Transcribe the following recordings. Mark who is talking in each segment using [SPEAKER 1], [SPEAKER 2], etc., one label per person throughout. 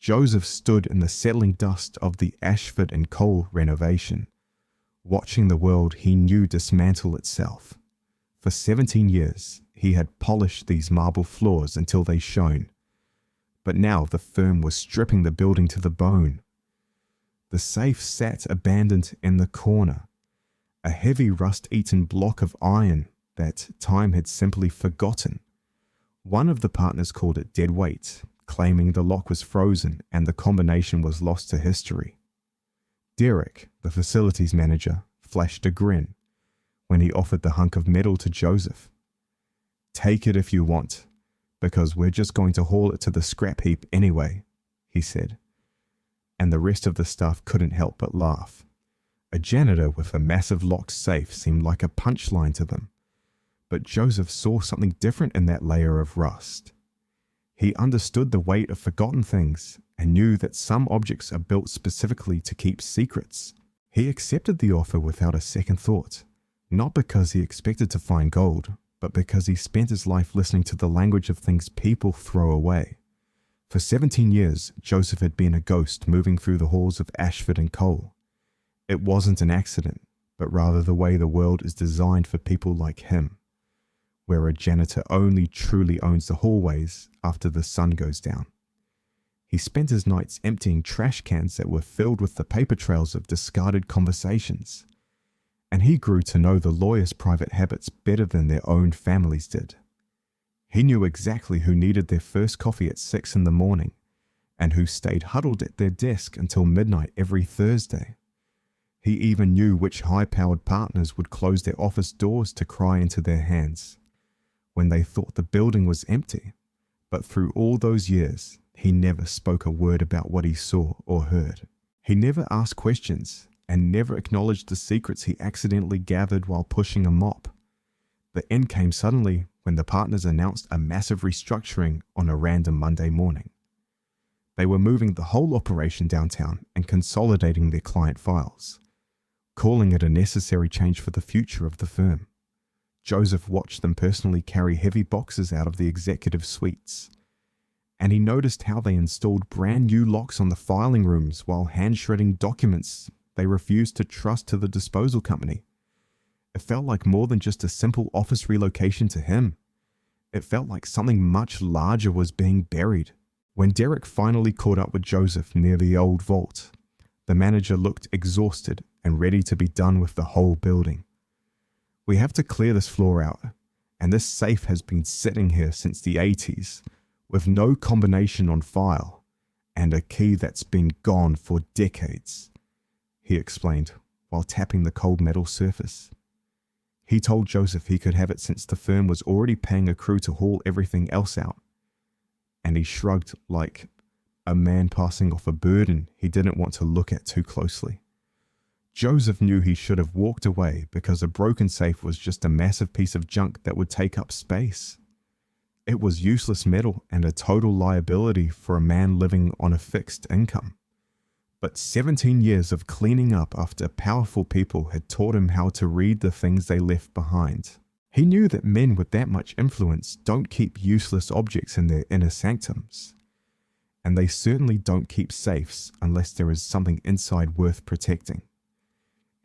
[SPEAKER 1] Joseph stood in the settling dust of the Ashford Cole renovation, watching the world he knew dismantle itself. For 17 years, he had polished these marble floors until they shone, but now the firm was stripping the building to the bone. The safe sat abandoned in the corner, a heavy rust-eaten block of iron that time had simply forgotten. One of the partners called it dead weight, claiming the lock was frozen and the combination was lost to history. Derek, the facilities manager, flashed a grin when he offered the hunk of metal to Joseph. "Take it if you want, because we're just going to haul it to the scrap heap anyway," he said. And the rest of the staff couldn't help but laugh. A janitor with a massive locked safe seemed like a punchline to them, but Joseph saw something different in that layer of rust. He understood the weight of forgotten things and knew that some objects are built specifically to keep secrets. He accepted the offer without a second thought, not because he expected to find gold, but because he spent his life listening to the language of things people throw away. For 17 years, Joseph had been a ghost moving through the halls of Ashford Cole. It wasn't an accident, but rather the way the world is designed for people like him, where a janitor only truly owns the hallways after the sun goes down. He spent his nights emptying trash cans that were filled with the paper trails of discarded conversations, and he grew to know the lawyers' private habits better than their own families did. He knew exactly who needed their first coffee at 6 in the morning and who stayed huddled at their desk until midnight every Thursday. He even knew which high-powered partners would close their office doors to cry into their hands when they thought the building was empty. But through all those years, he never spoke a word about what he saw or heard. He never asked questions and never acknowledged the secrets he accidentally gathered while pushing a mop. The end came suddenly when the partners announced a massive restructuring on a random Monday morning. They were moving the whole operation downtown and consolidating their client files, calling it a necessary change for the future of the firm. Joseph watched them personally carry heavy boxes out of the executive suites, and he noticed how they installed brand new locks on the filing rooms while hand-shredding documents they refused to trust to the disposal company. It felt like more than just a simple office relocation to him. It felt like something much larger was being buried. When Derek finally caught up with Joseph near the old vault, the manager looked exhausted and ready to be done with the whole building. "We have to clear this floor out, and this safe has been sitting here since the 80s, with no combination on file, and a key that's been gone for decades," he explained while tapping the cold metal surface. He told Joseph he could have it since the firm was already paying a crew to haul everything else out, and he shrugged like a man passing off a burden he didn't want to look at too closely. Joseph knew he should have walked away because a broken safe was just a massive piece of junk that would take up space. It was useless metal and a total liability for a man living on a fixed income. But 17 years of cleaning up after powerful people had taught him how to read the things they left behind. He knew that men with that much influence don't keep useless objects in their inner sanctums, and they certainly don't keep safes unless there is something inside worth protecting.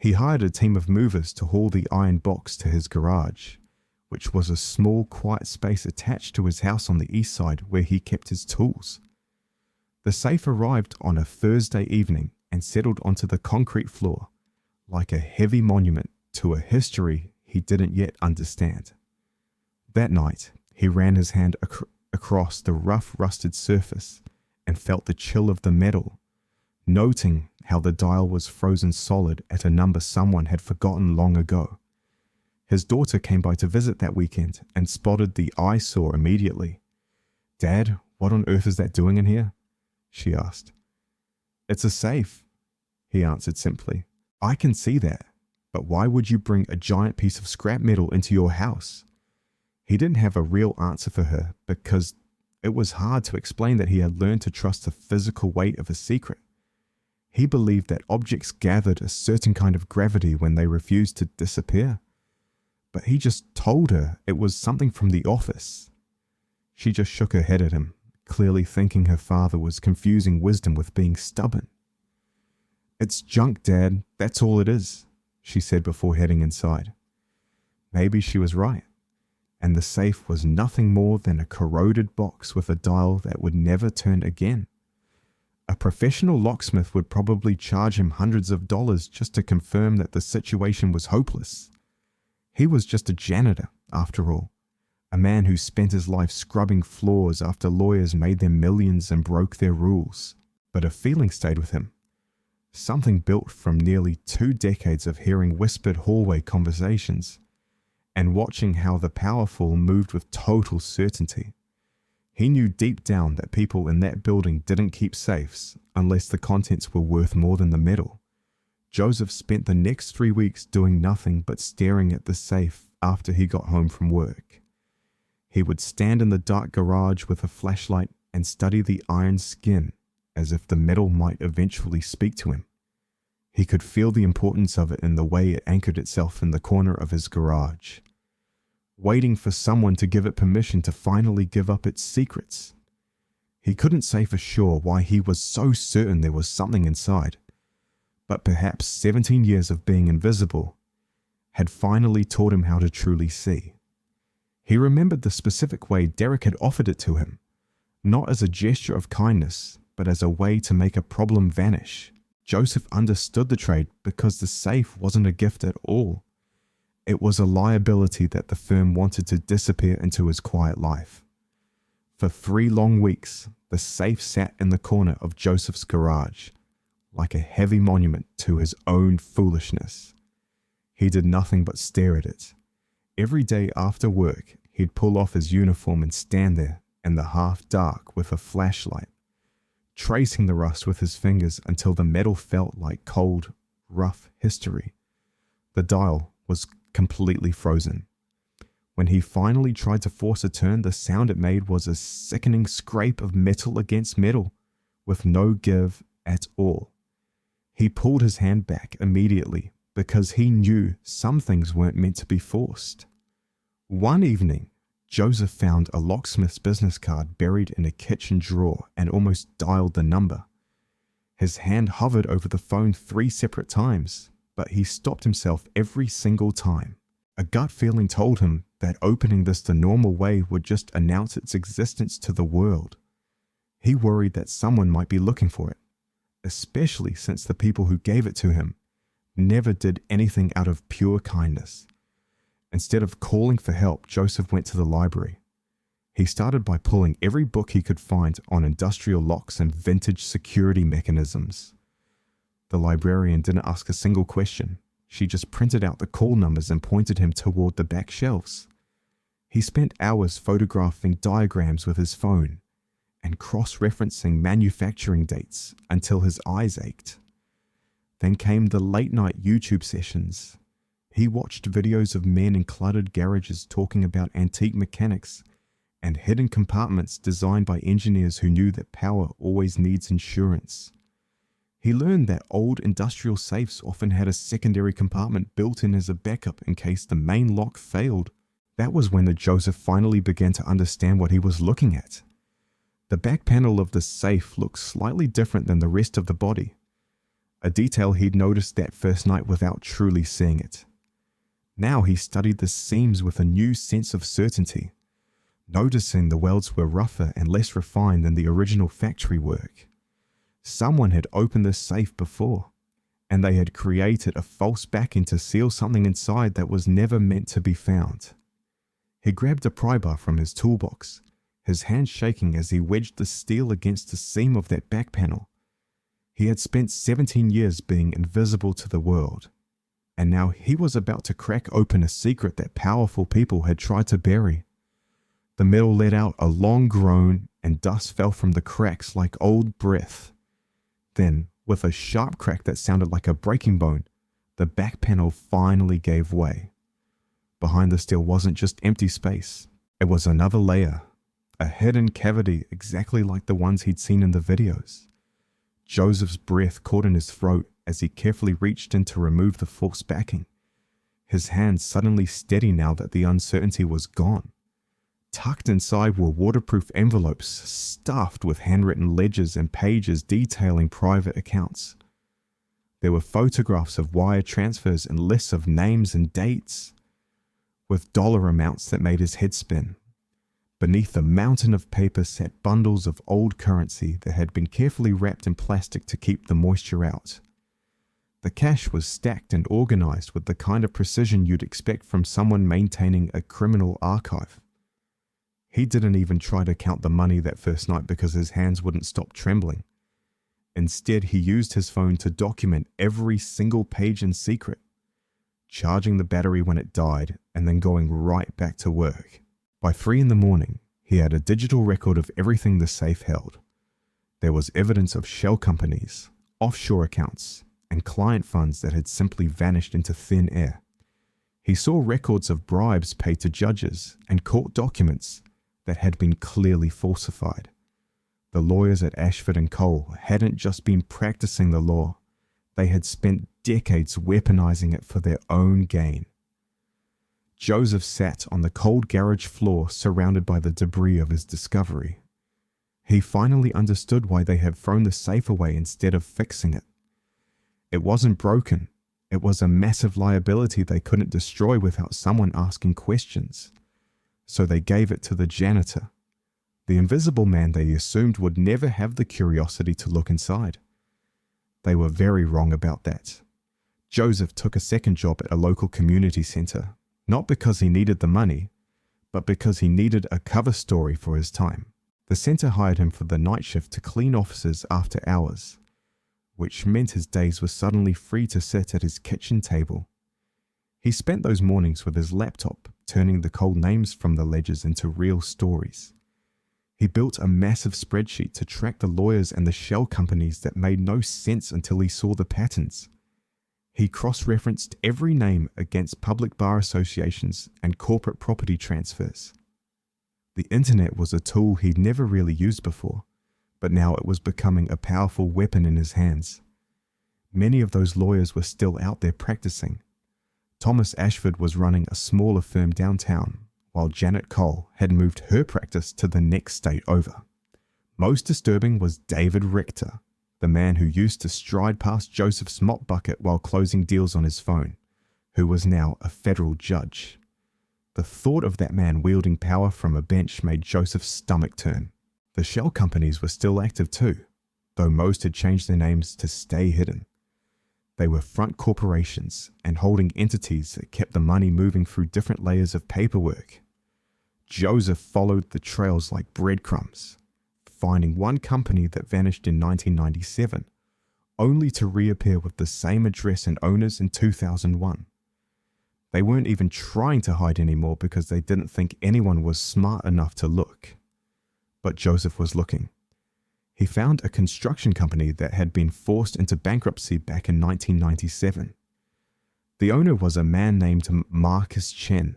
[SPEAKER 1] He hired a team of movers to haul the iron box to his garage, which was a small, quiet space attached to his house on the east side where he kept his tools. The safe arrived on a Thursday evening and settled onto the concrete floor like a heavy monument to a history he didn't yet understand. That night, he ran his hand across the rough, rusted surface and felt the chill of the metal, noting how the dial was frozen solid at a number someone had forgotten long ago. His daughter came by to visit that weekend and spotted the eyesore immediately. "Dad, what on earth is that doing in here?" she asked. "It's a safe," he answered simply. "I can see that, but why would you bring a giant piece of scrap metal into your house?" He didn't have a real answer for her because it was hard to explain that he had learned to trust the physical weight of a secret. He believed that objects gathered a certain kind of gravity when they refused to disappear. But he just told her it was something from the office. She just shook her head at him, clearly thinking her father was confusing wisdom with being stubborn. "It's junk, Dad. That's all it is," she said before heading inside. Maybe she was right, and the safe was nothing more than a corroded box with a dial that would never turn again. A professional locksmith would probably charge him hundreds of dollars just to confirm that the situation was hopeless. He was just a janitor, after all, a man who spent his life scrubbing floors after lawyers made them millions and broke their rules. But a feeling stayed with him, something built from nearly 2 decades of hearing whispered hallway conversations and watching how the powerful moved with total certainty. He knew deep down that people in that building didn't keep safes unless the contents were worth more than the metal. Joseph spent the next 3 weeks doing nothing but staring at the safe after he got home from work. He would stand in the dark garage with a flashlight and study the iron skin as if the metal might eventually speak to him. He could feel the importance of it in the way it anchored itself in the corner of his garage, waiting for someone to give it permission to finally give up its secrets. He couldn't say for sure why he was so certain there was something inside, but perhaps 17 years of being invisible had finally taught him how to truly see. He remembered the specific way Derek had offered it to him, not as a gesture of kindness, but as a way to make a problem vanish. Joseph understood the trade because the safe wasn't a gift at all. It was a liability that the firm wanted to disappear into his quiet life. For 3 long weeks, the safe sat in the corner of Joseph's garage, like a heavy monument to his own foolishness. He did nothing but stare at it. Every day after work, he'd pull off his uniform and stand there in the half dark with a flashlight, tracing the rust with his fingers until the metal felt like cold, rough history. The dial was completely frozen. When he finally tried to force a turn, the sound it made was a sickening scrape of metal against metal, with no give at all. He pulled his hand back immediately because he knew some things weren't meant to be forced. One evening, Joseph found a locksmith's business card buried in a kitchen drawer and almost dialed the number. His hand hovered over the phone 3 separate times, but he stopped himself every single time. A gut feeling told him that opening this the normal way would just announce its existence to the world. He worried that someone might be looking for it, especially since the people who gave it to him never did anything out of pure kindness. Instead of calling for help, Joseph went to the library. He started by pulling every book he could find on industrial locks and vintage security mechanisms. The librarian didn't ask a single question. She just printed out the call numbers and pointed him toward the back shelves. He spent hours photographing diagrams with his phone and cross-referencing manufacturing dates until his eyes ached. Then came the late-night YouTube sessions. He watched videos of men in cluttered garages talking about antique mechanics and hidden compartments designed by engineers who knew that power always needs insurance. He learned that old industrial safes often had a secondary compartment built in as a backup in case the main lock failed. That was when Joseph finally began to understand what he was looking at. The back panel of the safe looked slightly different than the rest of the body, a detail he'd noticed that first night without truly seeing it. Now he studied the seams with a new sense of certainty, noticing the welds were rougher and less refined than the original factory work. Someone had opened this safe before, and they had created a false backing to seal something inside that was never meant to be found. He grabbed a pry bar from his toolbox, his hand shaking as he wedged the steel against the seam of that back panel. He had spent 17 years being invisible to the world, and now he was about to crack open a secret that powerful people had tried to bury. The metal let out a long groan and dust fell from the cracks like old breath. Then, with a sharp crack that sounded like a breaking bone, the back panel finally gave way. Behind the steel wasn't just empty space. It was another layer, a hidden cavity exactly like the ones he'd seen in the videos. Joseph's breath caught in his throat as he carefully reached in to remove the false backing, his hands suddenly steady now that the uncertainty was gone. Tucked inside were waterproof envelopes stuffed with handwritten ledgers and pages detailing private accounts. There were photographs of wire transfers and lists of names and dates, with dollar amounts that made his head spin. Beneath a mountain of paper sat bundles of old currency that had been carefully wrapped in plastic to keep the moisture out. The cash was stacked and organized with the kind of precision you'd expect from someone maintaining a criminal archive. He didn't even try to count the money that first night because his hands wouldn't stop trembling. Instead, he used his phone to document every single page in secret, charging the battery when it died and then going right back to work. By 3 a.m, he had a digital record of everything the safe held. There was evidence of shell companies, offshore accounts, and client funds that had simply vanished into thin air. He saw records of bribes paid to judges and court documents that had been clearly falsified. The lawyers at Ashford Cole hadn't just been practicing the law, they had spent decades weaponizing it for their own gain. Joseph sat on the cold garage floor surrounded by the debris of his discovery. He finally understood why they had thrown the safe away instead of fixing it. It wasn't broken. It was a massive liability they couldn't destroy without someone asking questions. So they gave it to the janitor, the invisible man they assumed would never have the curiosity to look inside. They were very wrong about that. Joseph took a second job at a local community center, not because he needed the money, but because he needed a cover story for his time. The center hired him for the night shift to clean offices after hours, which meant his days were suddenly free to sit at his kitchen table. He spent those mornings with his laptop, turning the cold names from the ledgers into real stories. He built a massive spreadsheet to track the lawyers and the shell companies that made no sense until he saw the patterns. He cross-referenced every name against public bar associations and corporate property transfers. The internet was a tool he'd never really used before, but now it was becoming a powerful weapon in his hands. Many of those lawyers were still out there practicing. Thomas Ashford was running a smaller firm downtown, while Janet Cole had moved her practice to the next state over. Most disturbing was David Richter, the man who used to stride past Joseph's mop bucket while closing deals on his phone, who was now a federal judge. The thought of that man wielding power from a bench made Joseph's stomach turn. The shell companies were still active too, though most had changed their names to stay hidden. They were front corporations and holding entities that kept the money moving through different layers of paperwork. Joseph followed the trails like breadcrumbs, finding one company that vanished in 1997, only to reappear with the same address and owners in 2001. They weren't even trying to hide anymore because they didn't think anyone was smart enough to look. But Joseph was looking. He found a construction company that had been forced into bankruptcy back in 1997. The owner was a man named Marcus Chen,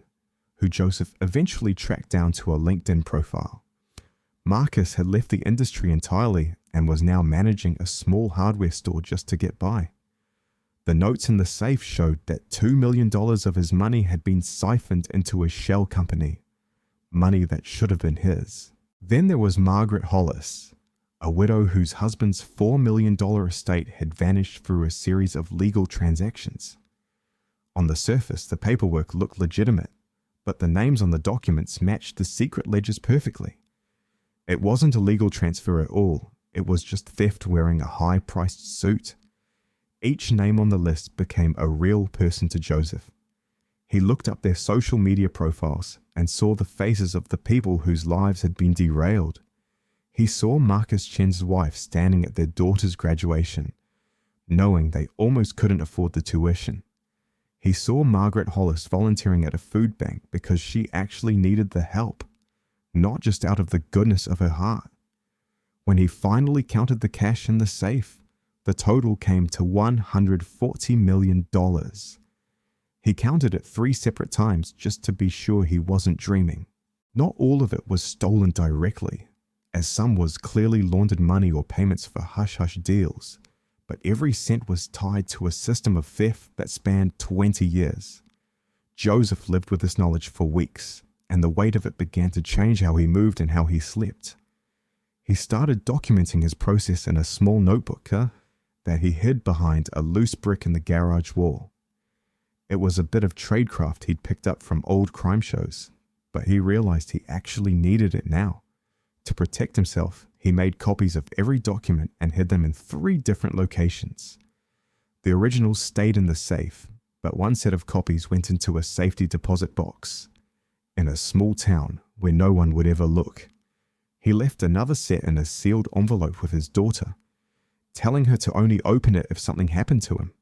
[SPEAKER 1] who Joseph eventually tracked down to a LinkedIn profile. Marcus had left the industry entirely and was now managing a small hardware store just to get by. The notes in the safe showed that $2 million of his money had been siphoned into a shell company, money that should have been his. Then there was Margaret Hollis, a widow whose husband's $4 million estate had vanished through a series of legal transactions. On the surface, the paperwork looked legitimate, but the names on the documents matched the secret ledgers perfectly. It wasn't a legal transfer at all, it was just theft wearing a high-priced suit. Each name on the list became a real person to Joseph. He looked up their social media profiles and saw the faces of the people whose lives had been derailed. He saw Marcus Chen's wife standing at their daughter's graduation, knowing they almost couldn't afford the tuition. He saw Margaret Hollis volunteering at a food bank because she actually needed the help, not just out of the goodness of her heart. When he finally counted the cash in the safe, the total came to $140 million. He counted it 3 separate times just to be sure he wasn't dreaming. Not all of it was stolen directly, as some was clearly laundered money or payments for hush-hush deals, but every cent was tied to a system of theft that spanned 20 years. Joseph lived with this knowledge for weeks, and the weight of it began to change how he moved and how he slept. He started documenting his process in a small notebook that he hid behind a loose brick in the garage wall. It was a bit of tradecraft he'd picked up from old crime shows, but he realized he actually needed it now. To protect himself, he made copies of every document and hid them in 3 different locations. The originals stayed in the safe, but one set of copies went into a safety deposit box in a small town where no one would ever look. He left another set in a sealed envelope with his daughter, telling her to only open it if something happened to him.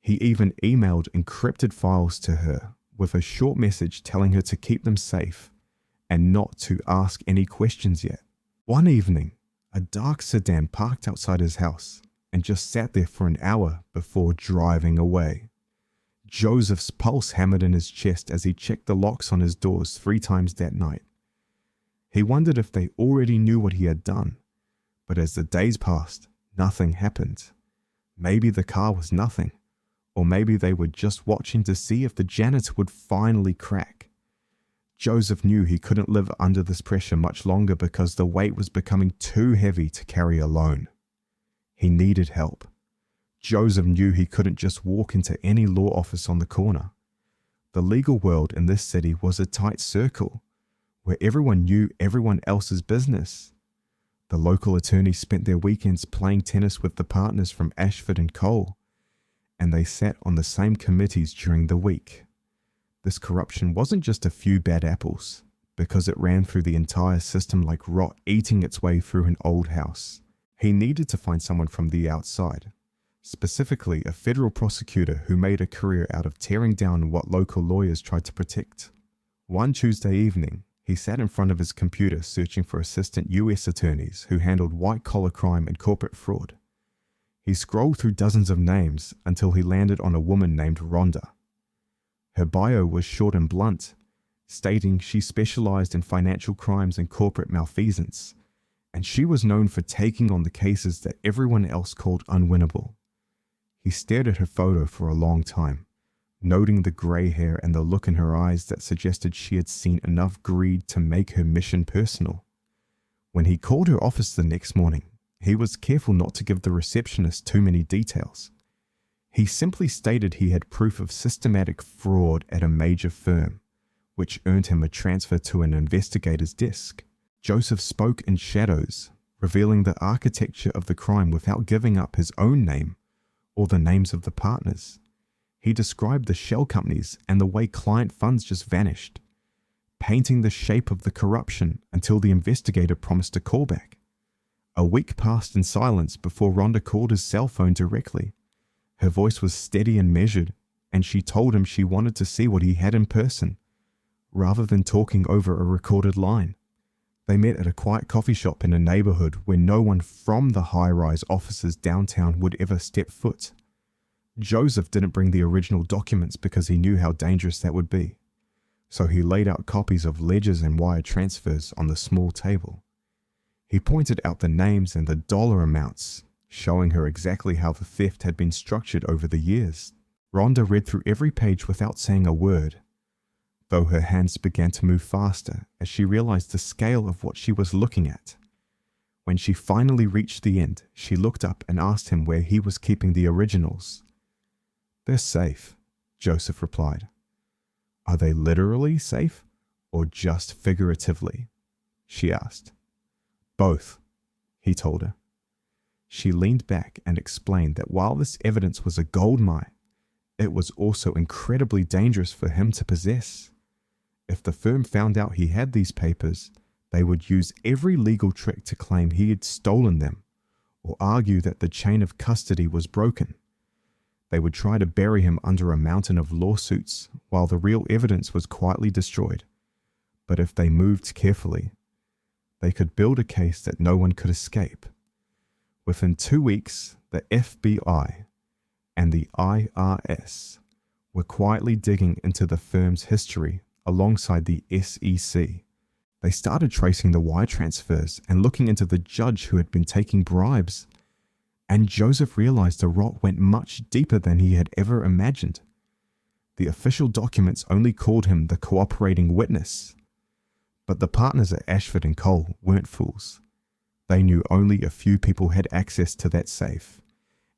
[SPEAKER 1] He even emailed encrypted files to her with a short message telling her to keep them safe and not to ask any questions yet. One evening, a dark sedan parked outside his house and just sat there for an hour before driving away. Joseph's pulse hammered in his chest as he checked the locks on his doors 3 times that night. He wondered if they already knew what he had done, but as the days passed, nothing happened. Maybe the car was nothing, or maybe they were just watching to see if the janitor would finally crack. Joseph knew he couldn't live under this pressure much longer because the weight was becoming too heavy to carry alone. He needed help. Joseph knew he couldn't just walk into any law office on the corner. The legal world in this city was a tight circle where everyone knew everyone else's business. The local attorneys spent their weekends playing tennis with the partners from Ashford and Cole, and they sat on the same committees during the week. This corruption wasn't just a few bad apples, because it ran through the entire system like rot eating its way through an old house. He needed to find someone from the outside, specifically a federal prosecutor who made a career out of tearing down what local lawyers tried to protect. One Tuesday evening, he sat in front of his computer searching for assistant U.S. attorneys who handled white-collar crime and corporate fraud. He scrolled through dozens of names until he landed on a woman named Rhonda. Her bio was short and blunt, stating she specialized in financial crimes and corporate malfeasance, and she was known for taking on the cases that everyone else called unwinnable. He stared at her photo for a long time, noting the gray hair and the look in her eyes that suggested she had seen enough greed to make her mission personal. When he called her office the next morning, he was careful not to give the receptionist too many details. He simply stated he had proof of systematic fraud at a major firm, which earned him a transfer to an investigator's desk. Joseph spoke in shadows, revealing the architecture of the crime without giving up his own name or the names of the partners. He described the shell companies and the way client funds just vanished, painting the shape of the corruption until the investigator promised a callback. A week passed in silence before Rhonda called his cell phone directly. Her voice was steady and measured, and she told him she wanted to see what he had in person, rather than talking over a recorded line. They met at a quiet coffee shop in a neighborhood where no one from the high-rise offices downtown would ever step foot. Joseph didn't bring the original documents because he knew how dangerous that would be, so he laid out copies of ledgers and wire transfers on the small table. He pointed out the names and the dollar amounts, showing her exactly how the theft had been structured over the years. Rhonda read through every page without saying a word, though her hands began to move faster as she realized the scale of what she was looking at. When she finally reached the end, she looked up and asked him where he was keeping the originals. "They're safe," Joseph replied. "Are they literally safe or just figuratively?" she asked. "Both," he told her. She leaned back and explained that while this evidence was a gold mine, it was also incredibly dangerous for him to possess. If the firm found out he had these papers, they would use every legal trick to claim he had stolen them or argue that the chain of custody was broken. They would try to bury him under a mountain of lawsuits while the real evidence was quietly destroyed. But if they moved carefully, they could build a case that no one could escape. Within 2 weeks, the FBI and the IRS were quietly digging into the firm's history alongside the SEC. They started tracing the wire transfers and looking into the judge who had been taking bribes. And Joseph realized the rot went much deeper than he had ever imagined. The official documents only called him the cooperating witness, But the partners at Ashford and Cole weren't fools. They knew only a few people had access to that safe,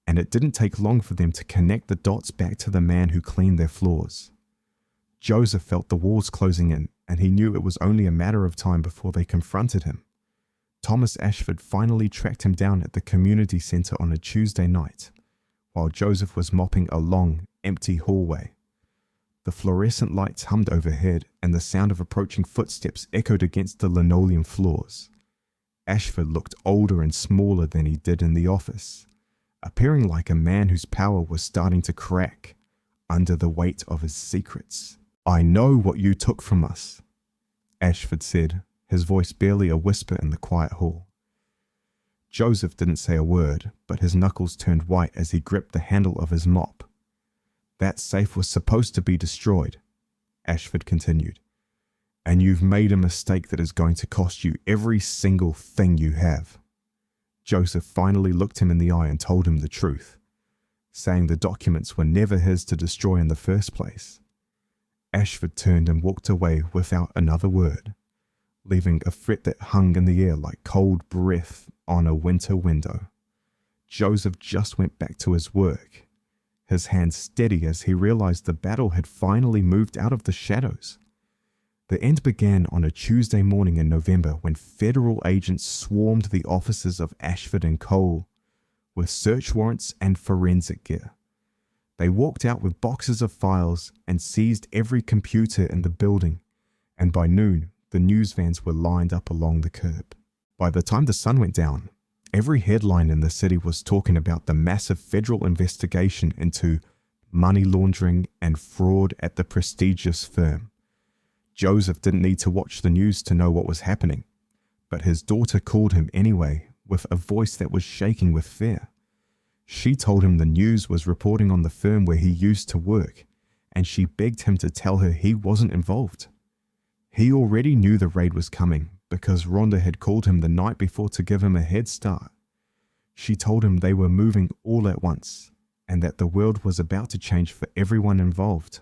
[SPEAKER 1] and it didn't take long for them to connect the dots back to the man who cleaned their floors. Joseph felt the walls closing in, and he knew it was only a matter of time before they confronted him. Thomas Ashford finally tracked him down at the community centre on a Tuesday night, while Joseph was mopping a long, empty hallway. The fluorescent lights hummed overhead, and the sound of approaching footsteps echoed against the linoleum floors. Ashford looked older and smaller than he did in the office, appearing like a man whose power was starting to crack under the weight of his secrets. "I know what you took from us," Ashford said, his voice barely a whisper in the quiet hall. Joseph didn't say a word, but his knuckles turned white as he gripped the handle of his mop. "That safe was supposed to be destroyed," Ashford continued, "and you've made a mistake that is going to cost you every single thing you have." Joseph finally looked him in the eye and told him the truth, saying the documents were never his to destroy in the first place. Ashford turned and walked away without another word, leaving a threat that hung in the air like cold breath on a winter window. Joseph just went back to his work, his hands steady as he realized the battle had finally moved out of the shadows. The end began on a Tuesday morning in November when federal agents swarmed the offices of Ashford and Cole with search warrants and forensic gear. They walked out with boxes of files and seized every computer in the building, and by noon, the news vans were lined up along the curb. By the time the sun went down, every headline in the city was talking about the massive federal investigation into money laundering and fraud at the prestigious firm. Joseph didn't need to watch the news to know what was happening, but his daughter called him anyway with a voice that was shaking with fear. She told him the news was reporting on the firm where he used to work, and she begged him to tell her he wasn't involved. He already knew the raid was coming because Rhonda had called him the night before to give him a head start. She told him they were moving all at once and that the world was about to change for everyone involved.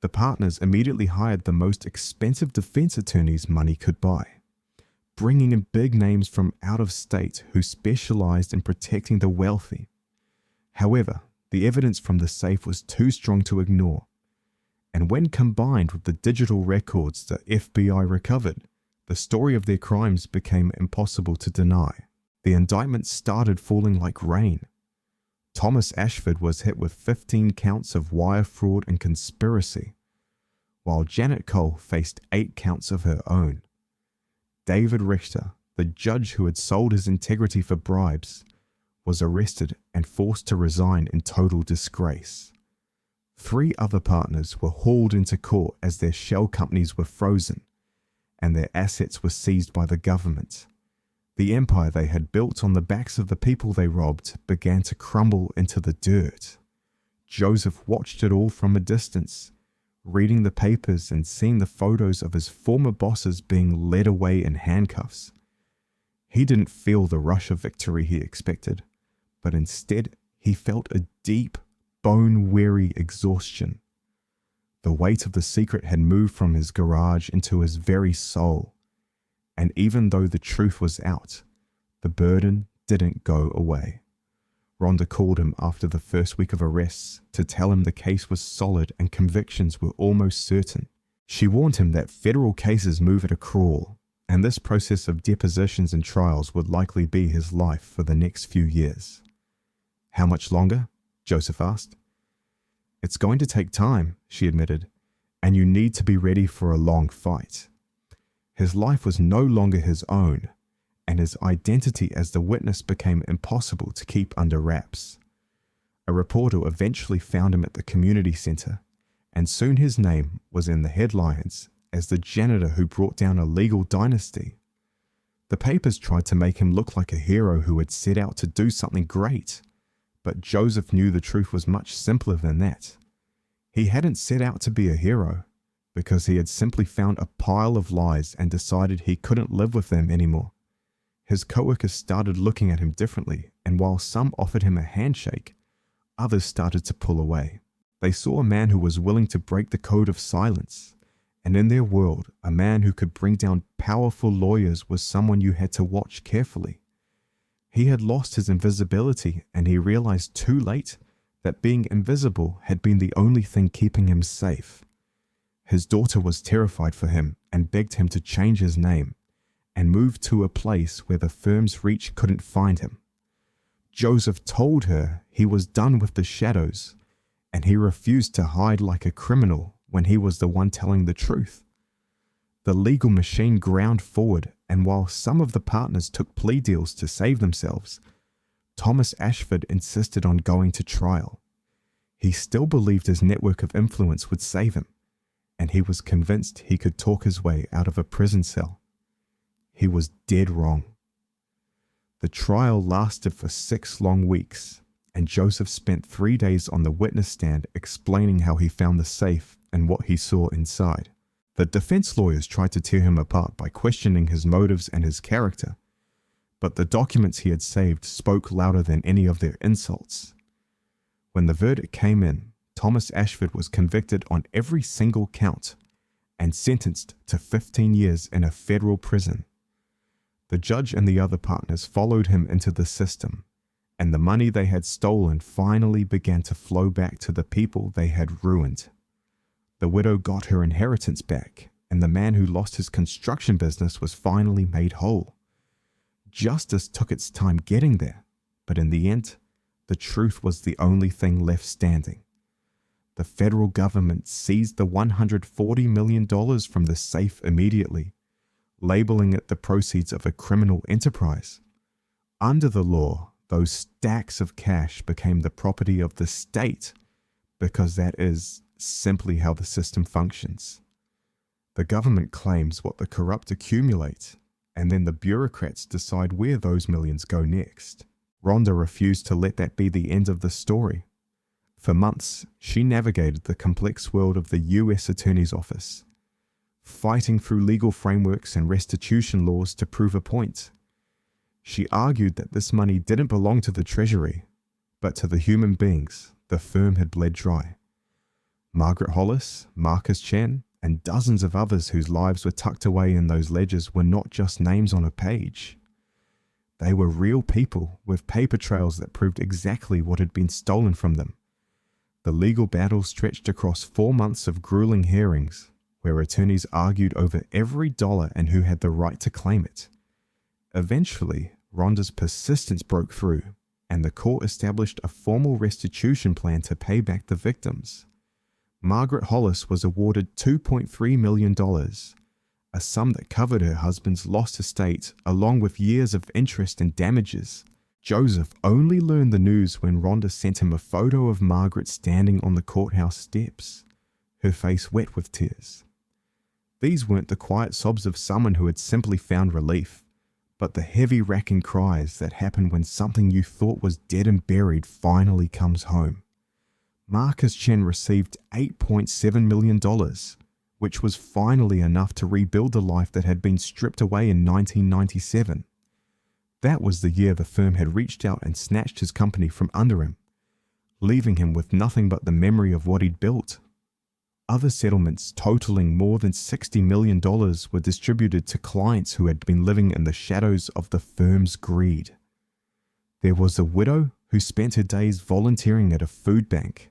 [SPEAKER 1] The partners immediately hired the most expensive defense attorneys money could buy, bringing in big names from out of state who specialized in protecting the wealthy. However, the evidence from the safe was too strong to ignore, and when combined with the digital records the FBI recovered, the story of their crimes became impossible to deny. The indictments started falling like rain. Thomas Ashford was hit with 15 counts of wire fraud and conspiracy, while Janet Cole faced 8 counts of her own. David Richter, the judge who had sold his integrity for bribes, was arrested and forced to resign in total disgrace. 3 other partners were hauled into court as their shell companies were frozen and their assets were seized by the government. The empire they had built on the backs of the people they robbed began to crumble into the dirt. Joseph watched it all from a distance, reading the papers and seeing the photos of his former bosses being led away in handcuffs. He didn't feel the rush of victory he expected, but instead he felt a deep, bone-weary exhaustion. The weight of the secret had moved from his garage into his very soul, and even though the truth was out, the burden didn't go away. Rhonda called him after the first week of arrests to tell him the case was solid and convictions were almost certain. She warned him that federal cases move at a crawl, and this process of depositions and trials would likely be his life for the next few years. "How much longer?" Joseph asked. "It's going to take time," she admitted, "and you need to be ready for a long fight." His life was no longer his own, and his identity as the witness became impossible to keep under wraps. A reporter eventually found him at the community center, and soon his name was in the headlines as the janitor who brought down a legal dynasty. The papers tried to make him look like a hero who had set out to do something great, but Joseph knew the truth was much simpler than that. He hadn't set out to be a hero, because he had simply found a pile of lies and decided he couldn't live with them anymore. His coworkers started looking at him differently, and while some offered him a handshake, others started to pull away. They saw a man who was willing to break the code of silence, and in their world, a man who could bring down powerful lawyers was someone you had to watch carefully. He had lost his invisibility, and he realized too late that being invisible had been the only thing keeping him safe. His daughter was terrified for him and begged him to change his name and move to a place where the firm's reach couldn't find him. Joseph told her he was done with the shadows, and he refused to hide like a criminal when he was the one telling the truth. The legal machine ground forward, and while some of the partners took plea deals to save themselves, Thomas Ashford insisted on going to trial. He still believed his network of influence would save him, and he was convinced he could talk his way out of a prison cell. He was dead wrong. The trial lasted for 6 long weeks, and Joseph spent 3 days on the witness stand explaining how he found the safe and what he saw inside. The defense lawyers tried to tear him apart by questioning his motives and his character, but the documents he had saved spoke louder than any of their insults. When the verdict came in, Thomas Ashford was convicted on every single count and sentenced to 15 years in a federal prison. The judge and the other partners followed him into the system, and the money they had stolen finally began to flow back to the people they had ruined. The widow got her inheritance back, and the man who lost his construction business was finally made whole. Justice took its time getting there, but in the end, the truth was the only thing left standing. The federal government seized the $140 million from the safe immediately, labeling it the proceeds of a criminal enterprise. Under the law, those stacks of cash became the property of the state, because that is simply how the system functions. The government claims what the corrupt accumulate, and then the bureaucrats decide where those millions go next. Rhonda refused to let that be the end of the story. For months, she navigated the complex world of the U.S. Attorney's Office, fighting through legal frameworks and restitution laws to prove a point. She argued that this money didn't belong to the Treasury, but to the human beings the firm had bled dry. Margaret Hollis, Marcus Chen, and dozens of others whose lives were tucked away in those ledgers were not just names on a page. They were real people with paper trails that proved exactly what had been stolen from them. The legal battle stretched across 4 months of grueling hearings, where attorneys argued over every dollar and who had the right to claim it. Eventually, Rhonda's persistence broke through, and the court established a formal restitution plan to pay back the victims. Margaret Hollis was awarded $2.3 million, a sum that covered her husband's lost estate along with years of interest and damages. Joseph only learned the news when Rhonda sent him a photo of Margaret standing on the courthouse steps, her face wet with tears. These weren't the quiet sobs of someone who had simply found relief, but the heavy racking cries that happen when something you thought was dead and buried finally comes home. Marcus Chen received $8.7 million, which was finally enough to rebuild the life that had been stripped away in 1997. That was the year the firm had reached out and snatched his company from under him, leaving him with nothing but the memory of what he'd built. Other settlements totaling more than $60 million were distributed to clients who had been living in the shadows of the firm's greed. There was a widow who spent her days volunteering at a food bank,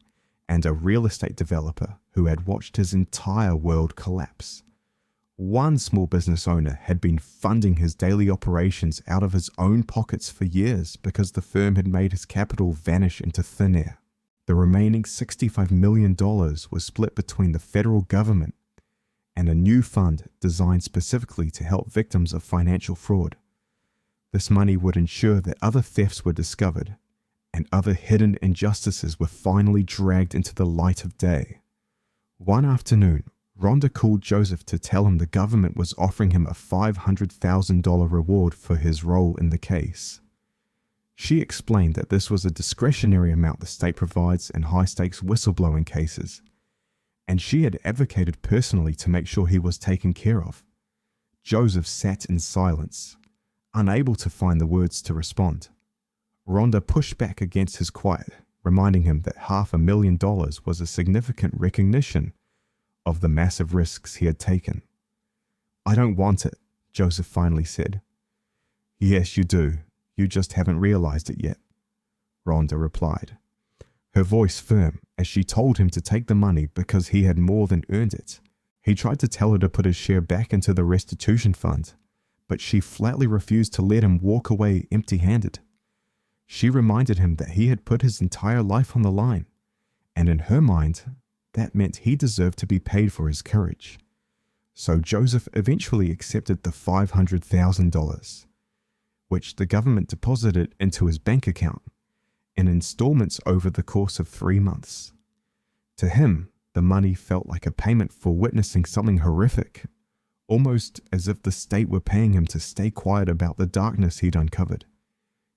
[SPEAKER 1] and a real estate developer who had watched his entire world collapse. One small business owner had been funding his daily operations out of his own pockets for years because the firm had made his capital vanish into thin air. The remaining $65 million was split between the federal government and a new fund designed specifically to help victims of financial fraud. This money would ensure that other thefts were discovered and other hidden injustices were finally dragged into the light of day. One afternoon, Rhonda called Joseph to tell him the government was offering him a $500,000 reward for his role in the case. She explained that this was a discretionary amount the state provides in high-stakes whistleblowing cases, and she had advocated personally to make sure he was taken care of. Joseph sat in silence, unable to find the words to respond. Rhonda pushed back against his quiet, reminding him that $500,000 was a significant recognition, of the massive risks he had taken. "I don't want it," Joseph finally said. "Yes, you do. You just haven't realized it yet," Rhonda replied, her voice firm as she told him to take the money because he had more than earned it. He tried to tell her to put his share back into the restitution fund, but she flatly refused to let him walk away empty-handed. She reminded him that he had put his entire life on the line, and in her mind, that meant he deserved to be paid for his courage. So Joseph eventually accepted the $500,000, which the government deposited into his bank account in installments over the course of 3 months. To him, the money felt like a payment for witnessing something horrific, almost as if the state were paying him to stay quiet about the darkness he'd uncovered.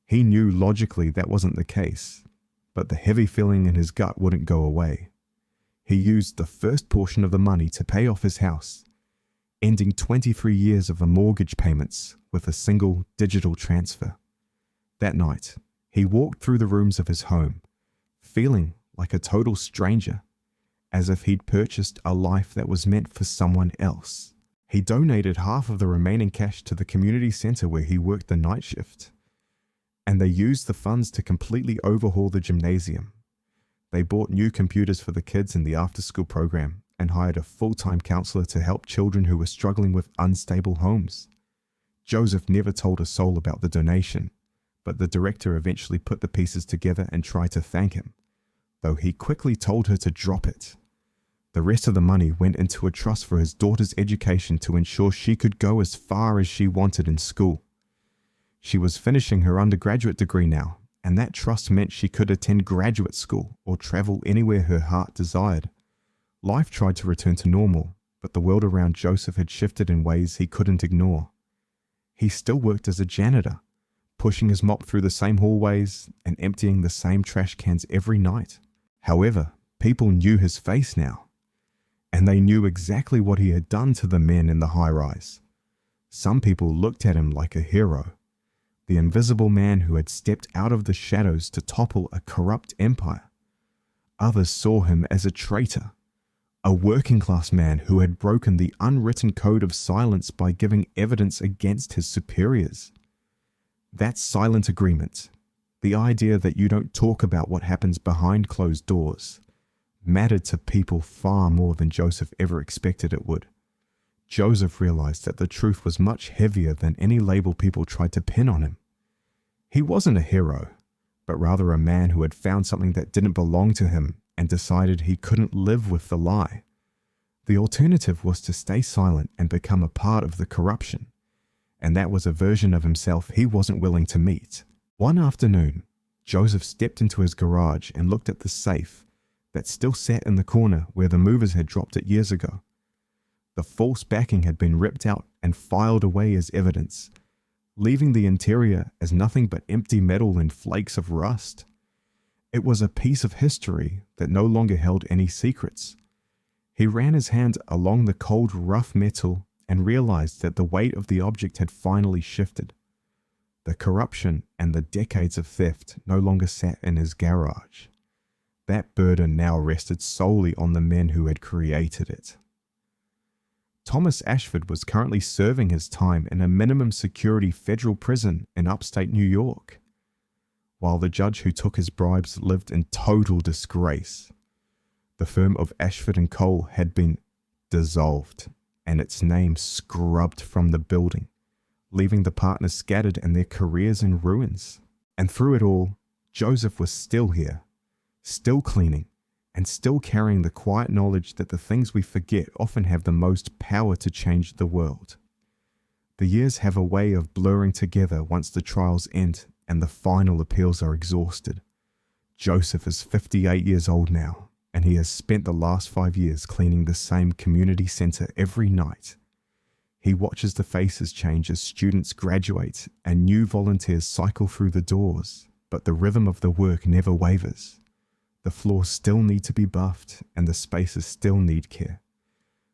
[SPEAKER 1] He knew logically that wasn't the case, but the heavy feeling in his gut wouldn't go away. He used the first portion of the money to pay off his house, ending 23 years of mortgage payments with a single digital transfer. That night, he walked through the rooms of his home, feeling like a total stranger, as if he'd purchased a life that was meant for someone else. He donated half of the remaining cash to the community center where he worked the night shift, and they used the funds to completely overhaul the gymnasium. They bought new computers for the kids in the after-school program and hired a full-time counselor to help children who were struggling with unstable homes. Joseph never told a soul about the donation, but the director eventually put the pieces together and tried to thank him, though he quickly told her to drop it. The rest of the money went into a trust for his daughter's education to ensure she could go as far as she wanted in school. She was finishing her undergraduate degree now, and that trust meant she could attend graduate school or travel anywhere her heart desired. Life tried to return to normal, but the world around Joseph had shifted in ways he couldn't ignore. He still worked as a janitor, pushing his mop through the same hallways and emptying the same trash cans every night. However, people knew his face now, and they knew exactly what he had done to the men in the high-rise. Some people looked at him like a hero, the invisible man who had stepped out of the shadows to topple a corrupt empire. Others saw him as a traitor, a working-class man who had broken the unwritten code of silence by giving evidence against his superiors. That silent agreement, the idea that you don't talk about what happens behind closed doors, mattered to people far more than Joseph ever expected it would. Joseph realized that the truth was much heavier than any label people tried to pin on him. He wasn't a hero, but rather a man who had found something that didn't belong to him and decided he couldn't live with the lie. The alternative was to stay silent and become a part of the corruption, and that was a version of himself he wasn't willing to meet. One afternoon, Joseph stepped into his garage and looked at the safe that still sat in the corner where the movers had dropped it years ago. The false backing had been ripped out and filed away as evidence, leaving the interior as nothing but empty metal and flakes of rust. It was a piece of history that no longer held any secrets. He ran his hand along the cold, rough metal and realized that the weight of the object had finally shifted. The corruption and the decades of theft no longer sat in his garage. That burden now rested solely on the men who had created it. Thomas Ashford was currently serving his time in a minimum security federal prison in upstate New York, while the judge who took his bribes lived in total disgrace. The firm of Ashford Cole had been dissolved and its name scrubbed from the building, leaving the partners scattered and their careers in ruins. And through it all, Joseph was still here, still cleaning, and still carrying the quiet knowledge that the things we forget often have the most power to change the world. The years have a way of blurring together once the trials end and the final appeals are exhausted. Joseph is 58 years old now, and he has spent the last 5 years cleaning the same community center every night. He watches the faces change as students graduate and new volunteers cycle through the doors, but the rhythm of the work never wavers. The floors still need to be buffed and the spaces still need care.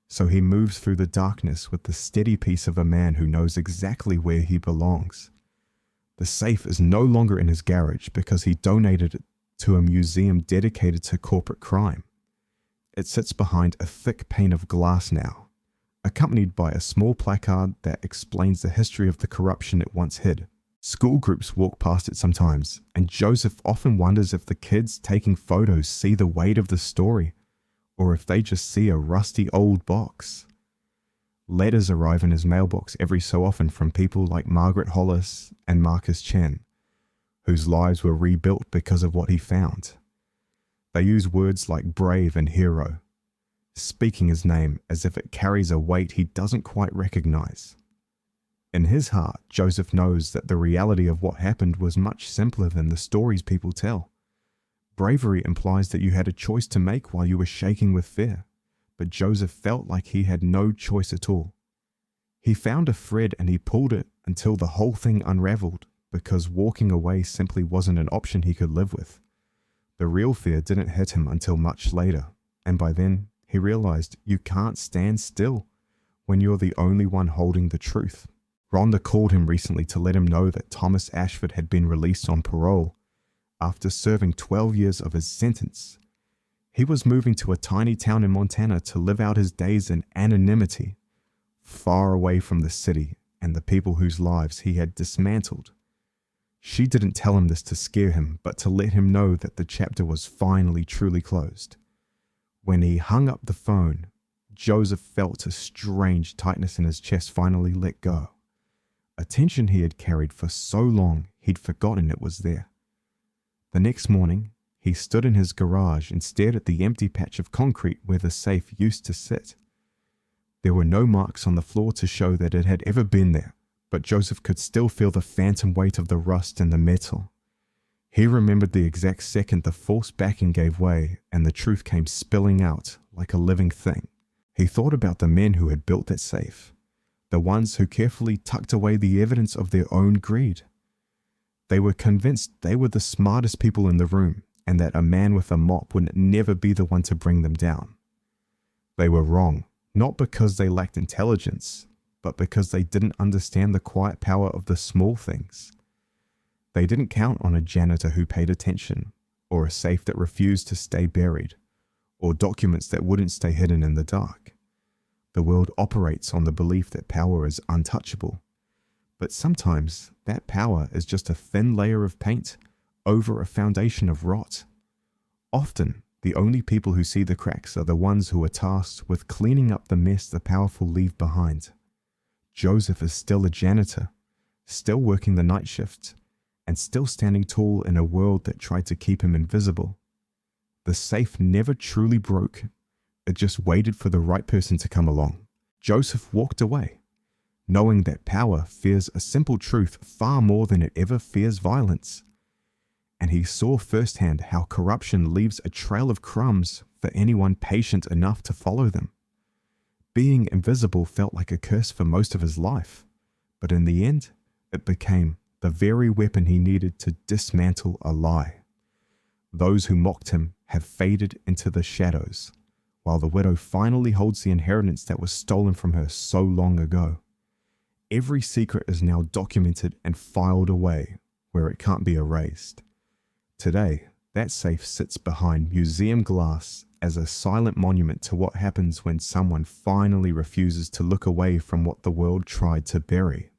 [SPEAKER 1] So he moves through the darkness with the steady pace of a man who knows exactly where he belongs. The safe is no longer in his garage because he donated it to a museum dedicated to corporate crime. It sits behind a thick pane of glass now, accompanied by a small placard that explains the history of the corruption it once hid. School groups walk past it sometimes, and Joseph often wonders if the kids taking photos see the weight of the story, or if they just see a rusty old box. Letters arrive in his mailbox every so often from people like Margaret Hollis and Marcus Chen, whose lives were rebuilt because of what he found. They use words like brave and hero, speaking his name as if it carries a weight he doesn't quite recognize. In his heart, Joseph knows that the reality of what happened was much simpler than the stories people tell. Bravery implies that you had a choice to make while you were shaking with fear, but Joseph felt like he had no choice at all. He found a thread and he pulled it until the whole thing unraveled, because walking away simply wasn't an option he could live with. The real fear didn't hit him until much later, and by then he realized you can't stand still when you're the only one holding the truth. Rhonda called him recently to let him know that Thomas Ashford had been released on parole after serving 12 years of his sentence. He was moving to a tiny town in Montana to live out his days in anonymity, far away from the city and the people whose lives he had dismantled. She didn't tell him this to scare him, but to let him know that the chapter was finally truly closed. When he hung up the phone, Joseph felt a strange tightness in his chest finally let go. A tension he had carried for so long he'd forgotten it was there. The next morning, he stood in his garage and stared at the empty patch of concrete where the safe used to sit. There were no marks on the floor to show that it had ever been there, but Joseph could still feel the phantom weight of the rust in the metal. He remembered the exact second the false backing gave way and the truth came spilling out like a living thing. He thought about the men who had built that safe, the ones who carefully tucked away the evidence of their own greed. They were convinced they were the smartest people in the room and that a man with a mop would never be the one to bring them down. They were wrong, not because they lacked intelligence, but because they didn't understand the quiet power of the small things. They didn't count on a janitor who paid attention, or a safe that refused to stay buried, or documents that wouldn't stay hidden in the dark. The world operates on the belief that power is untouchable, but sometimes that power is just a thin layer of paint over a foundation of rot. Often, the only people who see the cracks are the ones who are tasked with cleaning up the mess the powerful leave behind. Joseph is still a janitor, still working the night shift, and still standing tall in a world that tried to keep him invisible. The safe never truly broke. It just waited for the right person to come along. Joseph walked away, knowing that power fears a simple truth far more than it ever fears violence. And he saw firsthand how corruption leaves a trail of crumbs for anyone patient enough to follow them. Being invisible felt like a curse for most of his life, but in the end, it became the very weapon he needed to dismantle a lie. Those who mocked him have faded into the shadows, while the widow finally holds the inheritance that was stolen from her so long ago. Every secret is now documented and filed away where it can't be erased. Today, that safe sits behind museum glass as a silent monument to what happens when someone finally refuses to look away from what the world tried to bury.